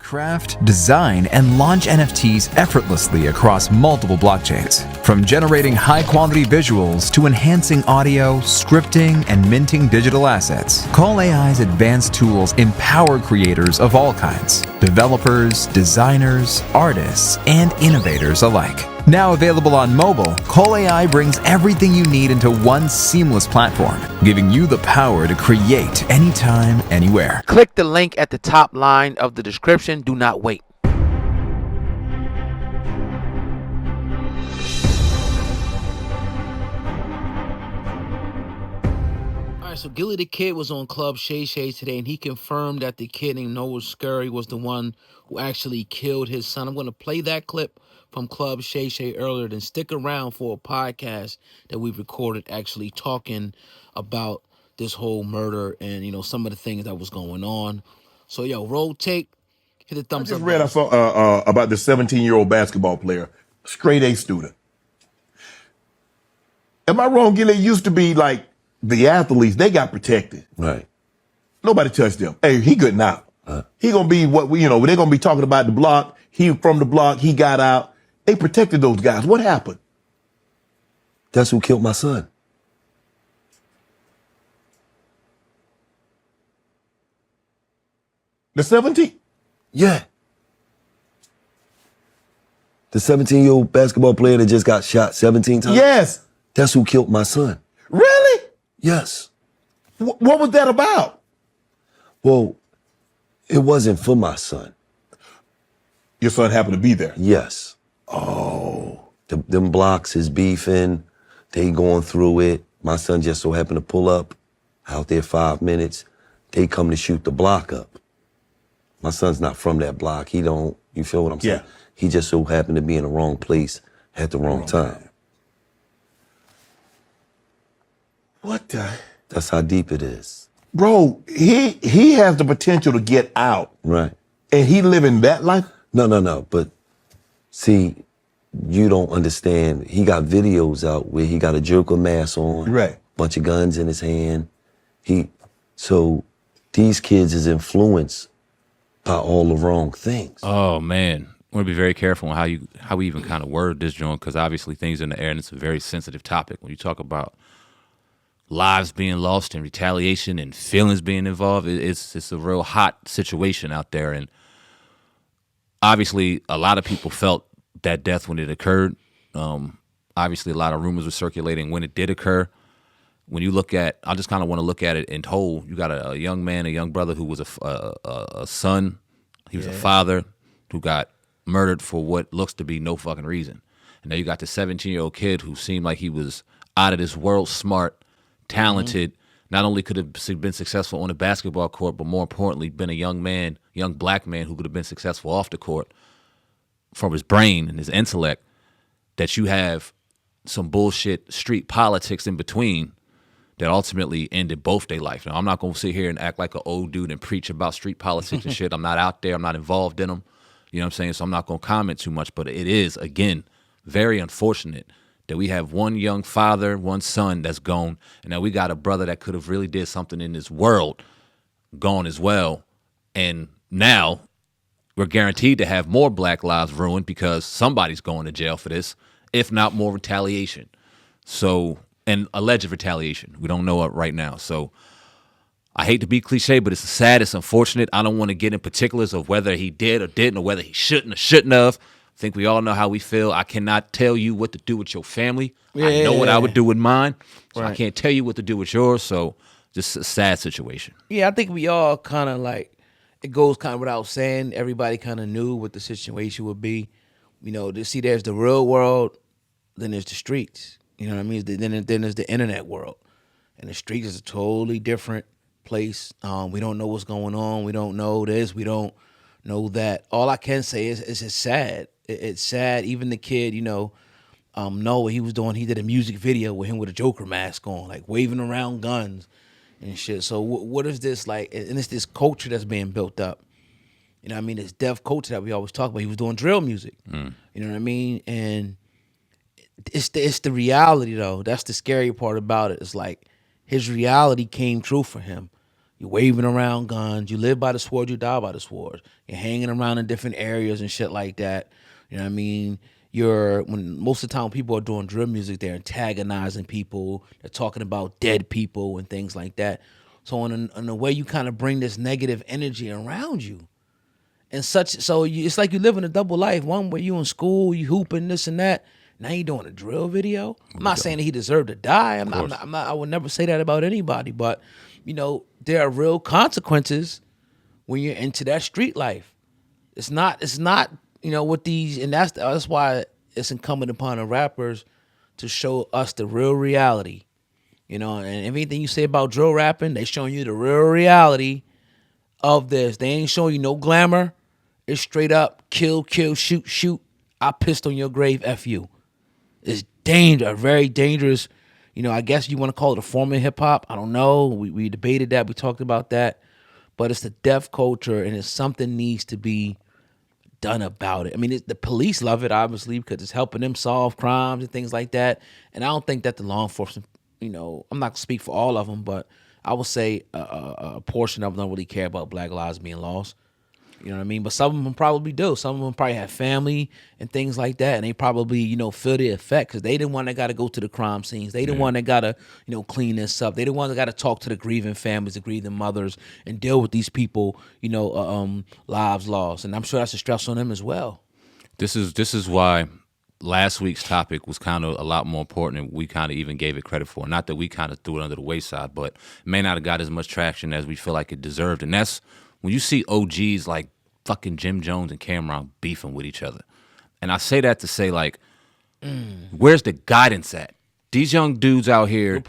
craft, design, and launch NFTs effortlessly across multiple blockchains. From generating high-quality visuals to enhancing audio, scripting, and minting digital assets, Call AI's advanced tools empower creators of all kinds, developers, designers, artists, and innovators alike. Now available on mobile, Call AI brings everything you need into one seamless platform, giving you the power to create anytime, anywhere. Click the link at the top line of the description. Do not wait. Alright, so Gilly the Kid was on Club Shay Shay today, and he confirmed that the kid named Noah Scurry was the one who actually killed his son. I'm going to play that clip from Club Shay Shay earlier, then stick around for a podcast that we've recorded actually talking about this whole murder and, you know, some of the things that was going on. So, yo, roll tape, hit the thumbs up. I saw about the 17-year-old basketball player, straight A student. Am I wrong, Gilly? It used to be like the athletes, they got protected. Right. Nobody touched him. Hey, he good now. He gonna be what we, they're gonna be talking about the block. He from the block, he got out. They protected those guys. What happened? That's who killed my son. The 17? Yeah. The 17-year-old basketball player that just got shot 17 times? Yes. That's who killed my son. Really? Yes. What was that about? Well, it wasn't for my son. Your son happened to be there? Yes. Oh. Them blocks is beefing. They going through it. My son just so happened to pull up out there 5 minutes. They come to shoot the block up. My son's not from that block. He don't, you feel what I'm saying? Yeah. He just so happened to be in the wrong place at the wrong time. Man. What the? That's how deep it is. Bro, he has the potential to get out. Right. And he living that life? No. But see, you don't understand. He got videos out where he got a Joker mask on. Right. Bunch of guns in his hand. So these kids is influenced by all the wrong things. Oh man, I want to be very careful on how we even kind of word this joint, because obviously things in the air and it's a very sensitive topic. When you talk about lives being lost and retaliation and feelings being involved, it's a real hot situation out there. And obviously a lot of people felt that death when it occurred. Obviously a lot of rumors were circulating when it did occur. When you look at, I just kind of want to look at it in whole. You got a young man, a young brother who was a son. He was a father who got murdered for what looks to be no fucking reason. And now you got the 17-year-old kid who seemed like he was out of this world, smart, talented, not only could have been successful on the basketball court, but more importantly, been a young man, young black man who could have been successful off the court from his brain and his intellect, that you have some bullshit street politics in between that ultimately ended both their life. Now, I'm not going to sit here and act like an old dude and preach about street politics and shit. I'm not out there. I'm not involved in them. You know what I'm saying? So I'm not going to comment too much, but it is, again, very unfortunate that we have one young father, one son that's gone, and now we got a brother that could have really did something in this world gone as well. And now we're guaranteed to have more black lives ruined because somebody's going to jail for this, if not more retaliation. So, and alleged retaliation. We don't know it right now. So I hate to be cliche, but it's sad, it's unfortunate. I don't want to get in particulars of whether he did or didn't, or whether he shouldn't or shouldn't have. I think we all know how we feel. I cannot tell you what to do with your family. I know what I would do with mine. So I can't tell you what to do with yours. So just a sad situation. Yeah, I think we all kind of like, it goes kind of without saying, everybody kind of knew what the situation would be. You know, see, there's the real world, then there's the streets. You know what I mean? Then there's the internet world. And the streets is a totally different place. We don't know what's going on. We don't know this. We don't know that. All I can say is it's sad. It's sad. Even the kid, you know, Noah, he did a music video with him with a Joker mask on, like waving around guns and shit. So what is this like? And it's this culture that's being built up. You know what I mean? This deaf culture that we always talk about. He was doing drill music. You know what I mean? And it's the reality though. That's the scary part about it. It's like his reality came true for him. You're waving around guns. You live by the sword, you die by the sword. You're hanging around in different areas and shit like that. You know what I mean? When most of the time people are doing drill music, they're antagonizing people. They're talking about dead people and things like that. So in a way, you kind of bring this negative energy around you. And it's like you live in a double life. One where you in school, you hooping this and that. Now you doing a drill video. I'm not saying that he deserved to die. I'm not. I would never say that about anybody. But there are real consequences when you're into that street life. It's not. With these, and that's why it's incumbent upon the rappers to show us the real reality. And everything you say about drill rapping, they showing you the real reality of this. They ain't showing you no glamour. It's straight up kill, shoot. I pissed on your grave, F you. It's very dangerous. I guess you want to call it a form of hip hop. I don't know. We debated that. We talked about that. But it's the death culture, and it's something needs to be done about it. I mean, the police love it, obviously, because it's helping them solve crimes and things like that. And I don't think that the law enforcement, I'm not going to speak for all of them, but I would say a portion of them don't really care about black lives being lost. You know what I mean? But some of them probably do. Some of them probably have family and things like that, and they probably, feel the effect because they the one that got to go to the crime scenes. They the one that got to, clean this up. They the one that got to talk to the grieving families, the grieving mothers, and deal with these people, lives lost. And I'm sure that's a stress on them as well. This is why last week's topic was kind of a lot more important than we kind of even gave it credit for. Not that we kind of threw it under the wayside, but it may not have got as much traction as we feel like it deserved. And that's when you see OGs like fucking Jim Jones and Cameron beefing with each other. And I say that to say, like, where's the guidance at? These young dudes out here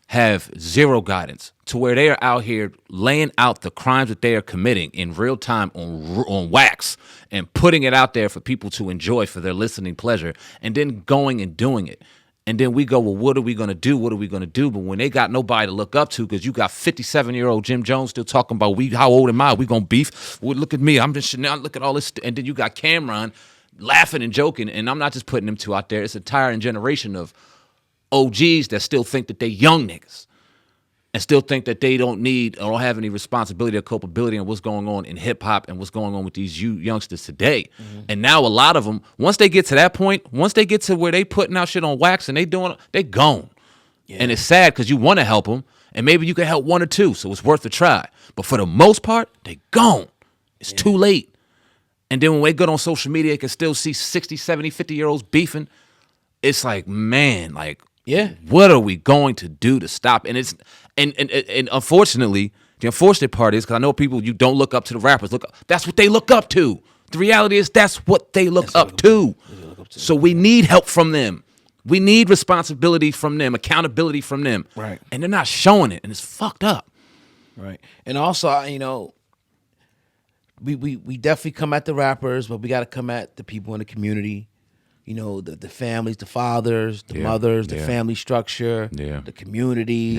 have zero guidance to where they are out here laying out the crimes that they are committing in real time on wax and putting it out there for people to enjoy for their listening pleasure and then going and doing it. And then we go, well, what are we going to do? What are we going to do? But when they got nobody to look up to, because you got 57-year-old Jim Jones still talking about, how old am I? We going to beef? Well, look at me. I'm just now look at all this. And then you got Cameron laughing and joking. And I'm not just putting them two out there. It's an entire generation of OGs that still think that they young niggas and still think that they don't need or don't have any responsibility or culpability in what's going on in hip hop and what's going on with these youngsters today. Mm-hmm. And now a lot of them, once they get to that point, once they get to where they putting out shit on wax and they gone. Yeah. And it's sad because you want to help them and maybe you can help one or two, so it's worth a try. But for the most part, they gone. It's too late. And then when they go on social media, they can still see 60, 70, 50-year-olds beefing. It's like, man, like, what are we going to do to stop? And it's and unfortunately, the unfortunate part is because I know people, you don't look up to the rappers. That's what they look up to. The reality is that's what they look up to. So we need help from them. We need responsibility from them, accountability from them. Right. And they're not showing it, and it's fucked up. Right. And also, we definitely come at the rappers, but we got to come at the people in the community. The families, the fathers, the mothers, the family structure, the community,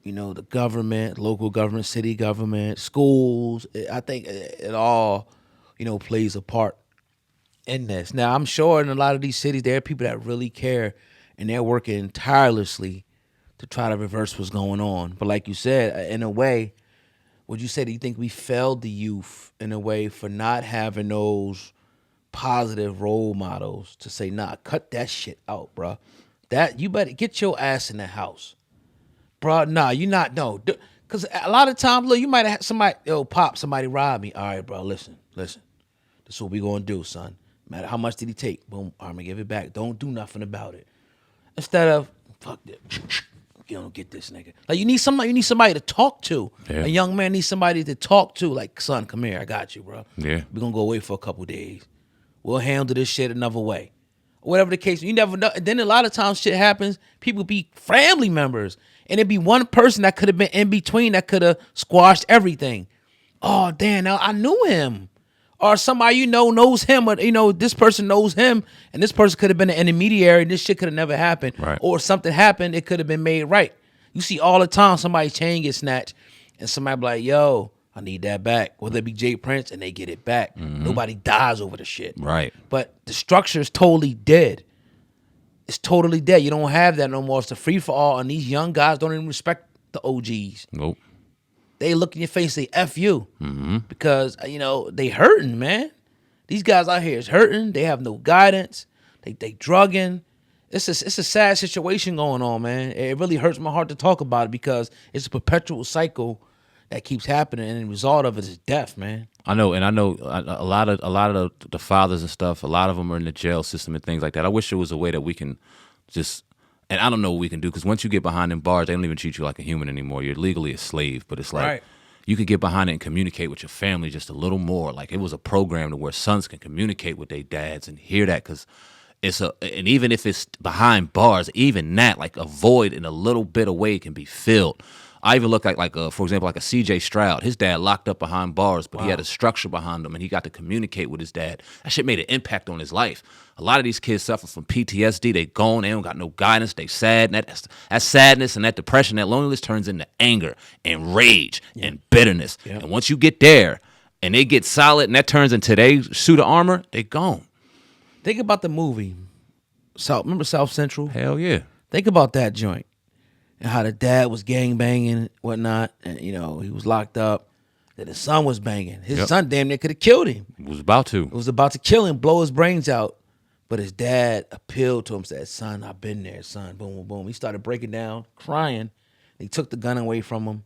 the government, local government, city government, schools. I think it all, plays a part in this. Now, I'm sure in a lot of these cities, there are people that really care, and they're working tirelessly to try to reverse what's going on. But like you said, in a way, would you say that you think we failed the youth in a way for not having those positive role models to say, nah, cut that shit out, bro. That you better get your ass in the house, bro. Nah, you not because a lot of times, look, you might have somebody, pop, somebody rob me. All right, bro, listen. This is what we gonna do, son. No matter how much did he take? Boom, I'm gonna give it back. Don't do nothing about it. Instead of fuck this, you don't get this nigga. Like you need somebody to talk to. Yeah. A young man needs somebody to talk to. Like, son, come here, I got you, bro. Yeah, we're gonna go away for a couple days. We'll handle this shit another way. Whatever the case, you never know. And then a lot of times shit happens, people be family members. And it'd be one person that could have been in between that could have squashed everything. Oh, damn, now I knew him. Or somebody knows him, or this person knows him, and this person could have been an intermediary, and this shit could have never happened. Right. Or something happened, it could have been made right. You see all the time somebody's chain gets snatched, and somebody be like, yo, I need that back. Whether it be Jay Prince, and they get it back. Mm-hmm. Nobody dies over the shit. Right. But the structure is totally dead. It's totally dead. You don't have that no more. It's a free for all, and these young guys don't even respect the OGs. Nope. they look in your face and say F you. Because, you know, they hurting, man. These guys out here is hurting. They have no guidance. They drugging. It's a sad situation going on, man. It really hurts my heart to talk about it because it's a perpetual cycle that keeps happening, and the result of it is death, man. I know, and I know a lot of the fathers and stuff. A lot of them are in the jail system and things like that. I wish there was a way that we can just, and I don't know what we can do because once you get behind them bars, they don't even treat you like a human anymore. You're legally a slave, but it's like. Right. You could get behind it and communicate with your family just a little more. Like it was a program to where sons can communicate with their dads and hear that because and even if it's behind bars, even that, like a void in a little bit of way can be filled. I even look at for example, like a CJ Stroud. His dad locked up behind bars, but he had a structure behind him and he got to communicate with his dad. That shit made an impact on his life. A lot of these kids suffer from PTSD. They gone, they don't got no guidance, they sad. And that sadness and that depression, that loneliness turns into anger and rage and bitterness. Yeah. And once you get there and they get solid and that turns into their suit of armor, they gone. Think about the movie. Remember South Central? Hell yeah. Think about that joint. And how the dad was gang banging and whatnot, and you know he was locked up. That his son was banging. His son damn near could have killed him. Was about to. It was about to kill him, blow his brains out. But his dad appealed to him, said, "Son, I've been there, son." Boom, boom, boom. He started breaking down, crying. He took the gun away from him.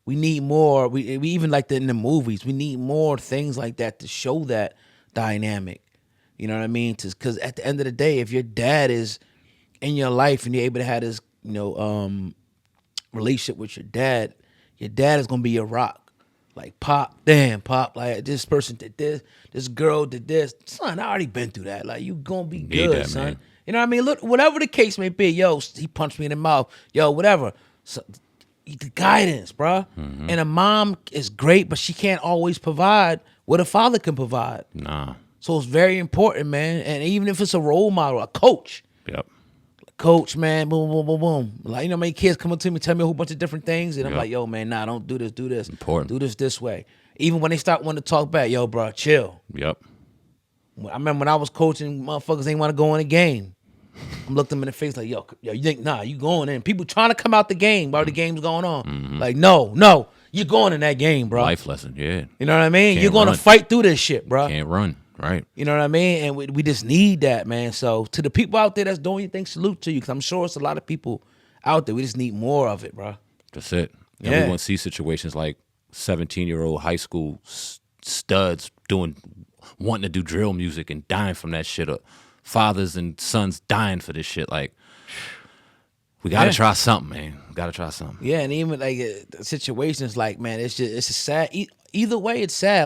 We need more. We even like that in the movies. We need more things like that to show that dynamic. You know what I mean? Because at the end of the day, if your dad is in your life and you're able to have this, you know, relationship with your dad is gonna be your rock. Like Pop, like this person did this girl did this. Son, I already been through that. Like you gonna be good, that, son. Man. You know what I mean? Look, whatever the case may be, yo, he punched me in the mouth, yo, whatever. So, the guidance, bro. Mm-hmm. And a mom is great, but she can't always provide what a father can provide. Nah. So it's very important, man. And even if it's a role model, a coach. Yep. Coach, man, boom, boom, boom, boom. Like, you know, many kids come up to me, tell me a whole bunch of different things, and I'm like, yo, man, nah, don't do this, do this. Important. Do this way. Even when they start wanting to talk back, yo, bro, chill. Yep. I remember when I was coaching, motherfuckers ain't want to go in a game. I looked them in the face like, yo, you think, nah, you going in. People trying to come out the game while the game's going on. Mm-hmm. Like, no, you're going in that game, bro. Life lesson, yeah. You know what I mean? You're going to fight through this shit, bro. Can't run. Right. You know what I mean? And we just need that, man. So to the people out there that's doing your thing, salute to you. Because I'm sure it's a lot of people out there. We just need more of it, bro. That's it. And we want to see situations like 17-year-old high school studs wanting to do drill music and dying from that shit. Or fathers and sons dying for this shit. Like, we got to try something, man. We got to try something. Yeah, and even like situations like, man, it's a sad. Either way, it's sad.